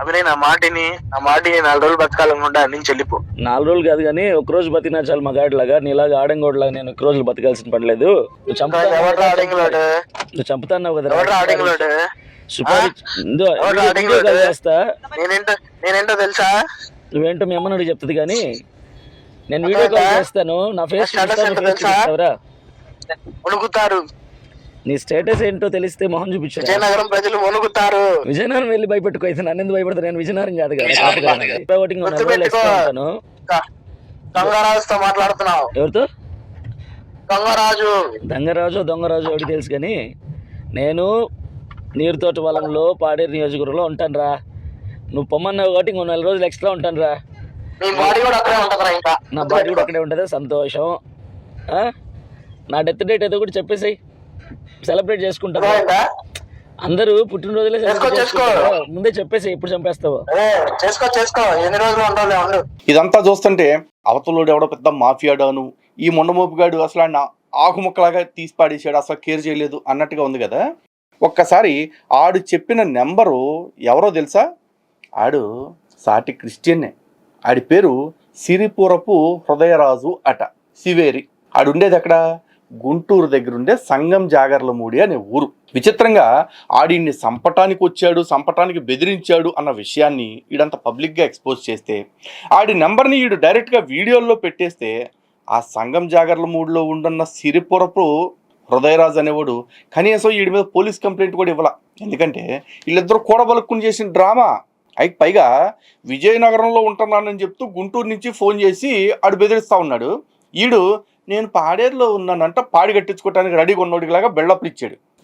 అభినయ్ నా మాటిని 4 రోజులు బతకాలనుకుంటా నుంచి వెళ్ళిపో. 4 రోజులు కాదు కానీ ఒక రోజు బతికినా చాలు మగాడిలాగా. నీలాగా ఆడంగోడ్లాగా నేను ఒక రోజులు బతకాల్సిన పని లేదు. నువ్వు ఎవరు ఆడింగ్లోడు నువ్వు చంపుతాన్నావు కదా. ఎవరు ఆడింగ్లోడు సుపారీ చేస్తా. నేనేంటో తెలుసా? నువ్వేంటో మీ అమ్మని అడిగి చెప్తుంది కానీ నేను వీడియో కాల్ చేస్తాను. నా ఫేస్ చూపిస్తావరా? వణుకుతారు. నీ స్టేటస్ ఏంటో తెలిస్తే మొహం చూపించు. విజయనగరం ప్రజలు వణుకుతారు. విజయనగరం వెళ్ళి భయపెట్టుకో. అయితే నన్ను ఎందుకు భయపడతా? నేను విజయనగరం కాదు కదా. ఓటింగ్ ఉంటాను. దొంగరాజుతో మాట్లాడుతున్నావు. ఎవరితో? దొంగరాజు దొంగరాజు ఒకటి తెలుసు కానీ నేను నీరుతోటి వలంలో పాడేరు నియోజకవర్గంలో ఉంటాను రా. నువ్వు పొమ్మన్నావు కాబట్టి ఇంకో 4 రోజులు ఎక్స్ట్రా ఉంటాను రా. నా బాడీ కూడా అక్కడే ఉంటుంది. సంతోషం. నా డెత్ డేట్ ఏదో కూడా చెప్పేసి సెలబ్రేట్ చేసుకుంటాను. అందరూ పుట్టినరోజులే ముందే చెప్పేసి ఎప్పుడు చంపేస్తావు. ఇదంతా చూస్తుంటే అవతలోడు ఎవడో పెద్ద మాఫియాడాను, ఈ మొండమోపుగాడు అసలు ఆయన ఆకుముక్కలాగా తీసి పాడేసాడు, అసలు కేర్ చేయలేదు అన్నట్టుగా ఉంది కదా. ఒక్కసారి ఆడు చెప్పిన నెంబరు ఎవరో తెలుసా? ఆడు సాటి క్రిస్టియన్నే. ఆడి పేరు సిరిపురపు హృదయరాజు అట. సివేరి. ఆడుండేది అక్కడ గుంటూరు దగ్గర ఉండే సంగం జాగర్లమూడి అనే ఊరు. విచిత్రంగా ఆడిని సంపటానికి వచ్చాడు, సంపటానికి బెదిరించాడు అన్న విషయాన్ని ఈడంతా పబ్లిక్గా ఎక్స్పోజ్ చేస్తే, ఆడి నెంబర్ని ఈడు డైరెక్ట్గా వీడియోల్లో పెట్టేస్తే, ఆ సంగం జాగర్లమూడిలో ఉండున్న సిరిపురపు హృదయరాజు అనేవాడు కనీసం వీడి మీద పోలీస్ కంప్లైంట్ కూడా ఇవ్వాల. ఎందుకంటే వీళ్ళిద్దరూ కూడబలుక్కుని చేసిన డ్రామా. అయితే పైగా విజయనగరంలో ఉంటున్నానని చెప్తూ గుంటూరు నుంచి ఫోన్ చేసి ఆడు బెదిరిస్తూ ఉన్నాడు. ఈడు నేను పాడేరులో ఉన్నానంట పాడి కట్టించుకోవడానికి రెడీగా ఉన్నోడిలాగా బిల్డప్లు ఇచ్చాడు.